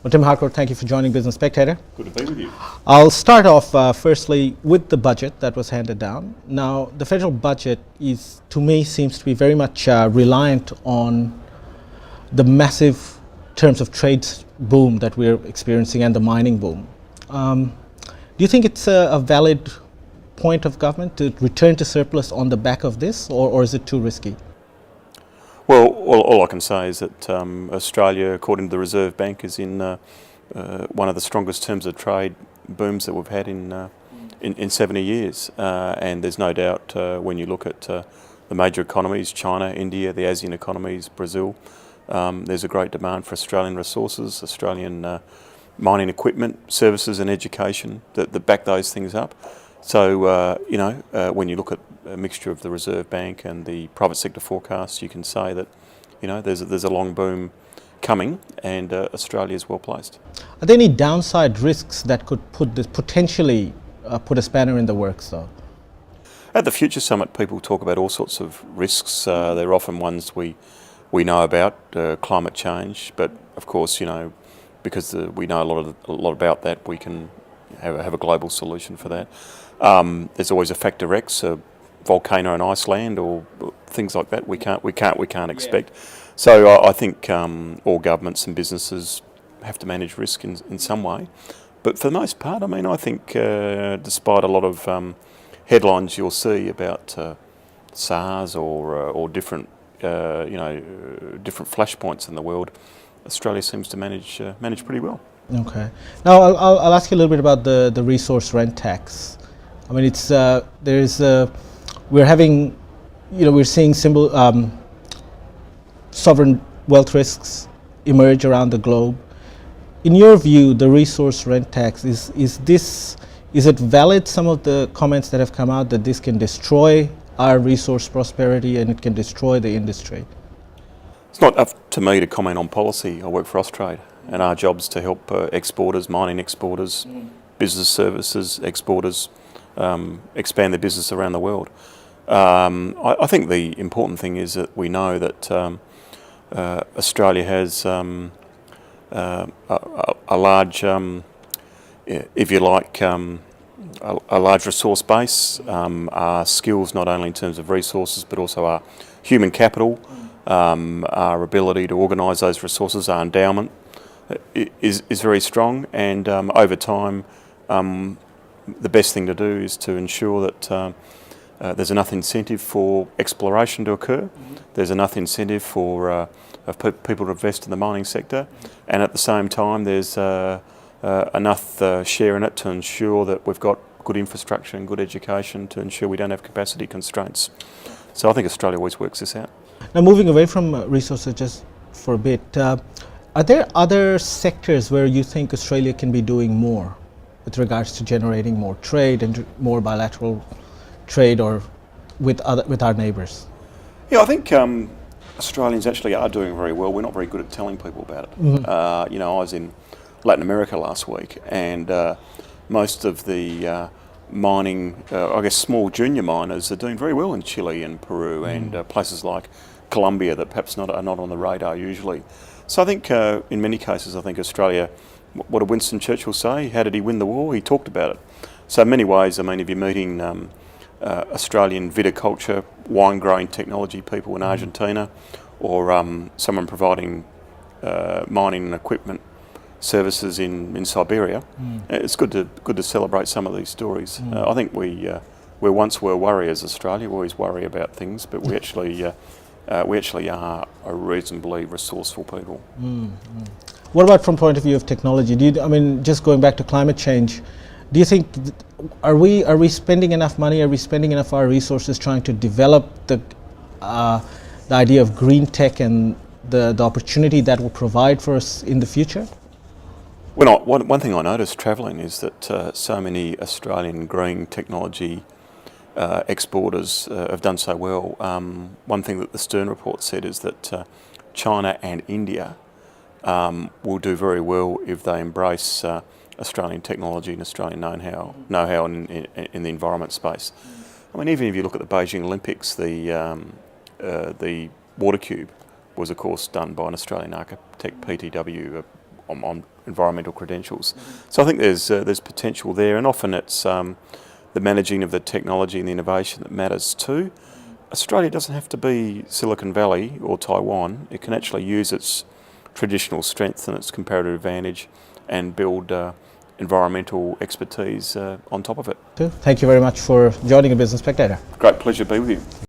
Well, Tim Harcourt, thank you for joining Business Spectator. Good to be with you. I'll start off firstly with the budget that was handed down. Now, the federal budget to me, seems to be very much reliant on the massive terms of trade boom that we're experiencing and the mining boom. Do you think it's a valid point of government to return to surplus on the back of this, or is it too risky? Well, all I can say is that Australia, according to the Reserve Bank, is in one of the strongest terms of trade booms that we've had in 70 years. And there's no doubt when you look at the major economies, China, India, the ASEAN economies, Brazil, there's a great demand for Australian resources, Australian mining equipment, services and education that back those things up. So, when you look at a mixture of the Reserve Bank and the private sector forecasts, you can say that, there's a long boom coming, and Australia is well placed. Are there any downside risks that could potentially put a spanner in the works, though? At the Future Summit, people talk about all sorts of risks. They're often ones we know about, climate change, but of course, because we know a lot about that, we can have a global solution for that. There's always a factor X, a volcano in Iceland, or things like that. We can't expect. So I think all governments and businesses have to manage risk in some way. But for the most part, I think despite a lot of headlines you'll see about SARS or different different flashpoints in the world, Australia seems to manage pretty well. Okay. Now I'll ask you a little bit about the resource rent tax. I mean, it's we're seeing sovereign wealth risks emerge around the globe. In your view, the resource rent tax is it valid? Some of the comments that have come out that this can destroy our resource prosperity and it can destroy the industry. It's not up to me to comment on policy. I work for Austrade, and our job's to help exporters, mining exporters, business services exporters expand their business around the world. I think the important thing is that we know that Australia has a large, if you like, a large resource base. Our skills, not only in terms of resources, but also our human capital, our ability to organise those resources, our endowment is very strong, and over time the best thing to do is to ensure that there's enough incentive for exploration to occur, there's enough incentive for people to invest in the mining sector, and at the same time there's enough share in it to ensure that we've got good infrastructure and good education to ensure we don't have capacity constraints. So I think Australia always works this out. Now, moving away from resources just for a bit, are there other sectors where you think Australia can be doing more with regards to generating more trade and more bilateral trade or with our neighbours? Yeah, I think Australians actually are doing very well. We're not very good at telling people about it. Mm-hmm. I was in Latin America last week, and most of the mining, small junior miners are doing very well in Chile and Peru and places like Colombia that perhaps are not on the radar usually. So I think in many cases, I think Australia, what did Winston Churchill say? How did he win the war? He talked about it. So in many ways, if you're meeting Australian viticulture, wine growing technology people in Argentina, or someone providing mining equipment services in Siberia, it's good to celebrate some of these stories. I think we once were worriers, Australia. We always worry about things, but we actually are a reasonably resourceful people. What about from point of view of technology? Just going back to climate change, do you think are we spending enough money? Are we spending enough of our resources trying to develop the idea of green tech and the opportunity that will provide for us in the future? Well, one thing I noticed travelling is that so many Australian green technology exporters have done so well. One thing that the Stern report said is that China and India will do very well if they embrace Australian technology and Australian know-how in the environment space. Even if you look at the Beijing Olympics, the water cube was of course done by an Australian architect, PTW, on environmental credentials. So I think there's potential there, and often it's the managing of the technology and the innovation that matters too. Australia doesn't have to be Silicon Valley or Taiwan. It can actually use its traditional strength and its comparative advantage and build environmental expertise on top of it. Thank you very much for joining the Business Spectator. Great pleasure to be with you.